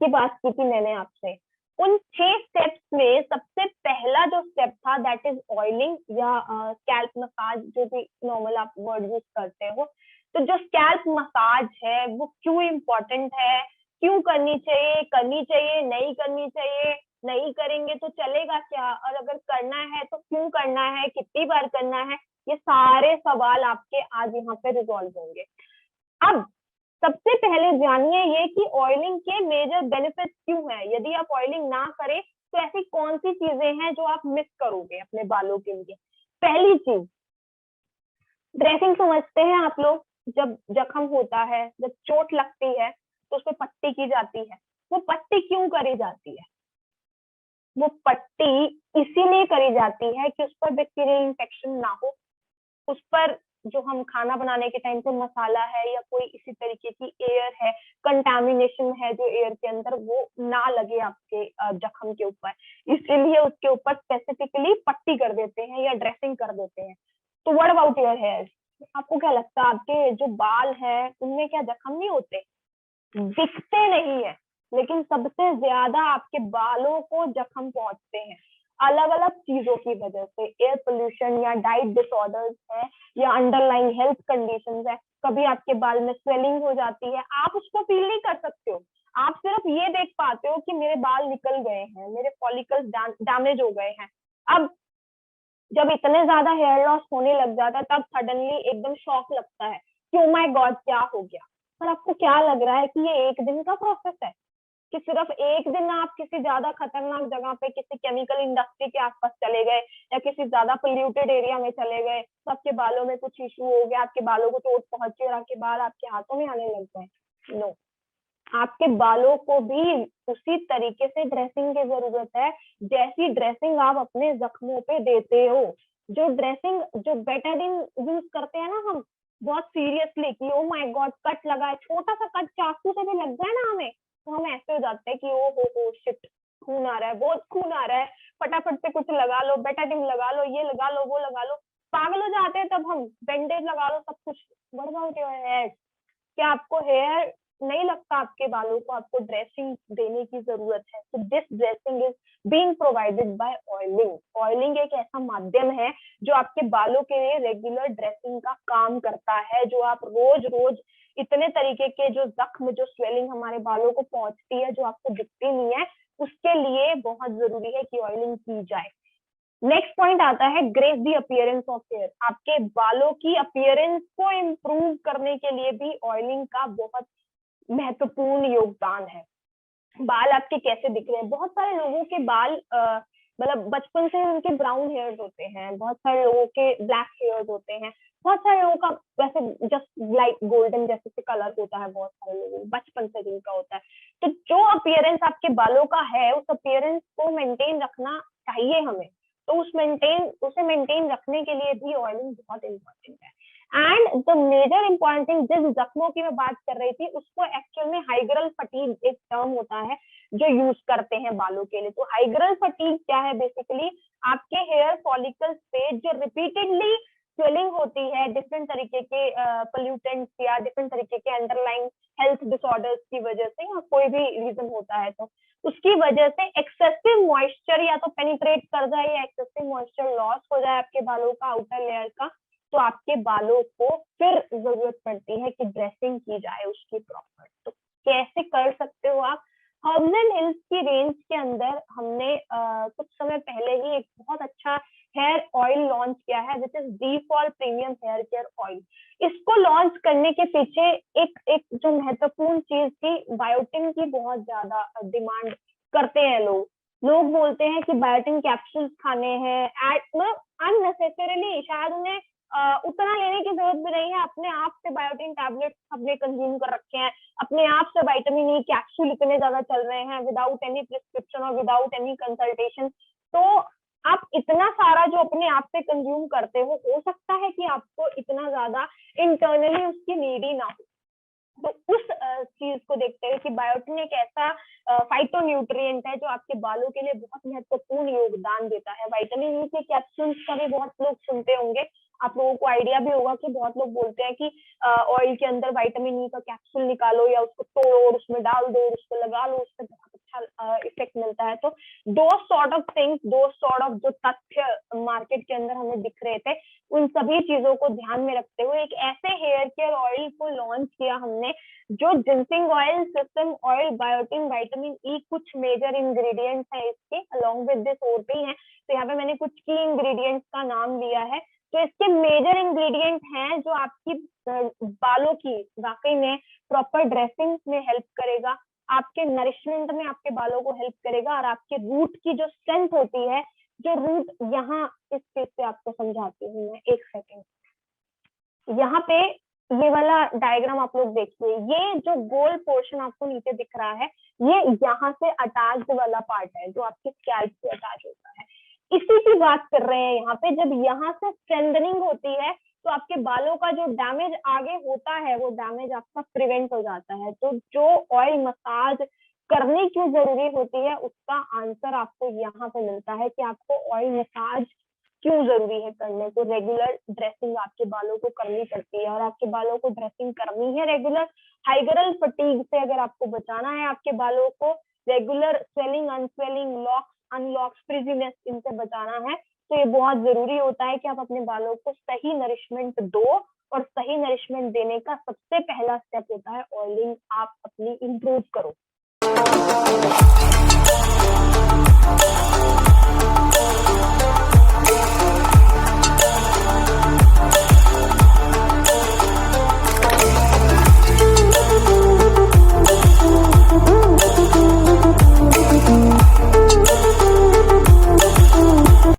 की बात की थी मैंने आपसे, उन 6 स्टेप्स में सबसे पहला जो स्टेप था दैट इज ऑयलिंग या स्कैल्प मसाज, जो भी नॉर्मल आप वर्ड यूज करते हो। तो जो स्कैल्प मसाज है वो क्यों इम्पोर्टेंट है, क्यों करनी चाहिए, नहीं करनी चाहिए, नहीं करेंगे तो चलेगा क्या, और अगर करना है तो क्यों करना है, कितनी बार करना है, ये सारे सवाल आपके आज यहाँ पे रिजॉल्व होंगे। अब सबसे पहले जानिए ये कि ऑयलिंग के मेजर बेनिफिट्स क्यों हैं। यदि आप ऑयलिंग ना करें तो ऐसी कौन सी चीजें हैं जो आप मिस करोगे अपने बालों के लिए। पहली चीज, ड्रेसिंग समझते हैं आप लोग। जब जख्म होता है, जब चोट लगती है तो उस पर पट्टी की जाती है। वो पट्टी क्यों करी जाती है? वो पट्टी इसीलिए करी जाती है कि उस पर बैक्टीरियल इन्फेक्शन ना हो, उस पर जो हम खाना बनाने के टाइम पे मसाला है या कोई इसी तरीके की एयर है, कंटामिनेशन है जो एयर के अंदर, वो ना लगे आपके जख्म के ऊपर। इसीलिए उसके ऊपर स्पेसिफिकली पट्टी कर देते हैं या ड्रेसिंग कर देते हैं। तो व्हाट अबाउट योर हेयर? आपको क्या लगता है आपके जो बाल हैं उनमें क्या जख्म नहीं होते? दिखते नहीं है, लेकिन सबसे ज्यादा आपके बालों को जख्म पहुंचते हैं अलग अलग चीजों की वजह से। एयर पोल्यूशन या डाइट डिसऑर्डर्स है या अंडरलाइन हेल्थ कंडीशंस है। कभी आपके बाल में स्वेलिंग हो जाती है, आप उसको फील नहीं कर सकते हो। आप सिर्फ ये देख पाते हो कि मेरे बाल निकल गए हैं, मेरे फॉलिकल्स डैमेज हो गए हैं। अब जब इतने ज्यादा हेयर लॉस होने लग जाता है तब सडनली एकदम शॉक लगता है कि ओ माय गॉड क्या हो गया। पर आपको क्या लग रहा है कि ये एक दिन का प्रोसेस है, कि सिर्फ एक दिन आप किसी ज्यादा खतरनाक जगह पे किसी केमिकल इंडस्ट्री के आसपास चले गए या किसी ज्यादा पोल्यूटेड एरिया में चले गए तो आपके बालों में कुछ इशू हो गया, आपके बालों को चोट पहुंची और आपके बाल आपके हाथों में आने लग गए? नो, आपके बालों को भी उसी तरीके से ड्रेसिंग की जरूरत है जैसी ड्रेसिंग आप अपने जख्मों पे देते हो। जो ड्रेसिंग, जो बेटाडीन यूज करते हैं ना हम बहुत सीरियसली कि ओ माय गॉड कट लगा है, छोटा सा कट चाकू से भी लग जाए ना हमें तो हम ऐसे हो जाते हैं कि ओ हो शिट, खून आ रहा है, बहुत खून आ रहा है, फटाफट से कुछ लगा लो, बेटाडीन लगा लो, ये लगा लो, वो लगा लो, पागल हो जाते हैं तब हम, बैंडेज लगा लो, सब कुछ। What about your hair? क्या आपको हेयर नहीं लगता आपके बालों को आपको ड्रेसिंग देने की जरूरत है? तो this dressing is being provided by oiling. Oiling एक ऐसा माध्यम है जो आपके बालों के लिए रेगुलर ड्रेसिंग का काम करता है। जो आप रोज रोज इतने तरीके के जो जख्म, जो स्वेलिंग हमारे बालों को पहुंचती है जो आपको दिखती नहीं है, उसके लिए बहुत जरूरी है कि ऑयलिंग की जाए। नेक्स्ट पॉइंट आता है grace the appearance of hair. आपके बालों की अपीयरेंस को इम्प्रूव करने के लिए भी ऑयलिंग का बहुत महत्वपूर्ण योगदान है। बाल आपके कैसे दिख रहे हैं? बहुत सारे लोगों के बाल मतलब बचपन से उनके ब्राउन हेयर्स होते हैं, बहुत सारे लोगों के ब्लैक हेयर्स होते हैं, बहुत सारे लोगों का वैसे जस्ट लाइक गोल्डन जैसे से कलर होता है, बहुत सारे लोगों बचपन से जिनका होता है। तो जो अपीयरेंस आपके बालों का है उस अपीयरेंस को मेंटेन रखना चाहिए हमें। तो उसे मेंटेन रखने के लिए भी ऑयलिंग बहुत इंपॉर्टेंट है। And the major important thing, जिस जख्मों की मैं बात कर रही थी उसको एक्चुअल में हाइग्रल फटीग एक टर्म होता है जो यूज करते हैं बालों के लिए। तो हाइग्रल फटीग क्या है? बेसिकली आपके हेयर फॉलिकल्स पे जो रिपीटेडली स्वेलिंग होती है डिफरेंट तरीके के पोल्यूटेंट्स या डिफरेंट तरीके के अंडरलाइन हेल्थ डिसऑर्डर्स की वजह से या कोई भी रीजन होता है तो उसकी वजह से एक्सेसिव मॉइस्चर या तो पेनिट्रेट कर जाए या एक्सेसिव मॉइस्चर लॉस हो जाए आपके बालों का आउटर लेयर का, तो आपके बालों को फिर जरूरत पड़ती है कि ड्रेसिंग की जाए उसकी प्रॉपर। तो कैसे कर सकते हो आप? हर्ब्स एंड हिल्स की रेंज के अंदर हमने कुछ समय पहले ही एक बहुत अच्छा हेयर ऑयल लॉन्च किया है विच इज डीफॉल प्रीमियम हेयर केयर ऑयल। इसको लॉन्च करने के पीछे एक एक जो महत्वपूर्ण चीज थी, बायोटिन की बहुत ज्यादा डिमांड करते हैं लोग। लोग बोलते हैं कि बायोटिन कैप्सूल्स खाने हैं, मतलब अननेसेसरीली, शायद उन्हें उतना लेने की जरूरत भी नहीं है। अपने आप से बायोटिन टैबलेट सबने कंज्यूम कर रखे हैं, अपने आप से विटामिन ई कैप्सूल इतने ज्यादा चल रहे हैं विदाउट एनी प्रिस्क्रिप्शन और विदाउट एनी कंसल्टेशन। तो आप इतना सारा जो अपने आप से कंज्यूम करते हो सकता है कि आपको इतना ज्यादा इंटरनली उसकी नीड ही ना हो। तो उस चीज को देखते हुए कि बायोटिन एक ऐसा फाइटोन्यूट्रिएंट है जो आपके बालों के लिए बहुत महत्वपूर्ण योगदान देता है। विटामिन ई के कैप्सूल्स का भी बहुत लोग सुनते होंगे, आप लोगों को आइडिया भी होगा कि बहुत लोग बोलते हैं कि ऑयल के अंदर विटामिन ई का कैप्सूल निकालो या उसको तोड़ो और उसमें डाल दो और उसको लगा लो, उससे बहुत अच्छा इफेक्ट मिलता है। तो दो सॉर्ट ऑफ थिंग्स, दो सॉर्ट ऑफ जो तथ्य मार्केट के अंदर हमें दिख रहे थे, उन सभी चीजों को ध्यान में रखते हुए एक ऐसे हेयर केयर ऑयल को लॉन्च किया हमने जो जिंसिंग ऑयल, सिस्टम ऑयल, बायोटिन, विटामिन ई कुछ मेजर इंग्रेडिएंट्स है इसके, अलोंग विद दिस और भी हैं। तो यहाँ पे मैंने कुछ की इंग्रेडिएंट्स का नाम लिया है। तो इसके मेजर इंग्रेडिएंट हैं जो आपकी बालों की वाकई में प्रॉपर ड्रेसिंग में हेल्प करेगा, आपके नरिशमेंट में आपके बालों को हेल्प करेगा, और आपके रूट की जो स्ट्रेंथ होती है, जो रूट यहाँ इस चीज से आपको समझाती हूँ मैं, एक सेकेंड। यहाँ पे ये वाला डायग्राम आप लोग देखिए, ये जो गोल पोर्शन आपको नीचे दिख रहा है, ये यहाँ से अटैच्ड वाला पार्ट है जो आपके स्कैल्प से अटैच होता है। इसी की बात कर रहे हैं यहाँ पे। जब यहाँ से स्ट्रेंथनिंग होती है तो आपके बालों का जो डैमेज आगे होता है वो डैमेज आपका प्रिवेंट हो जाता है। तो जो ऑयल मसाज करनी क्यों जरूरी होती है उसका आंसर आपको यहाँ पे मिलता है कि आपको ऑयल मसाज क्यों जरूरी है करने को। रेगुलर ड्रेसिंग आपके बालों को करनी पड़ती है, और आपके बालों को ड्रेसिंग करनी है रेगुलर। हाइगरल फटीग से अगर आपको बचाना है आपके बालों को, regular swelling, unswelling, locks, unlocks, frizziness, इनसे बचाना है, तो ये बहुत जरूरी होता है कि आप अपने बालों को सही नरिशमेंट दो। और सही नरिशमेंट देने का सबसे पहला स्टेप होता है ऑयलिंग। आप अपनी इम्प्रूव करो।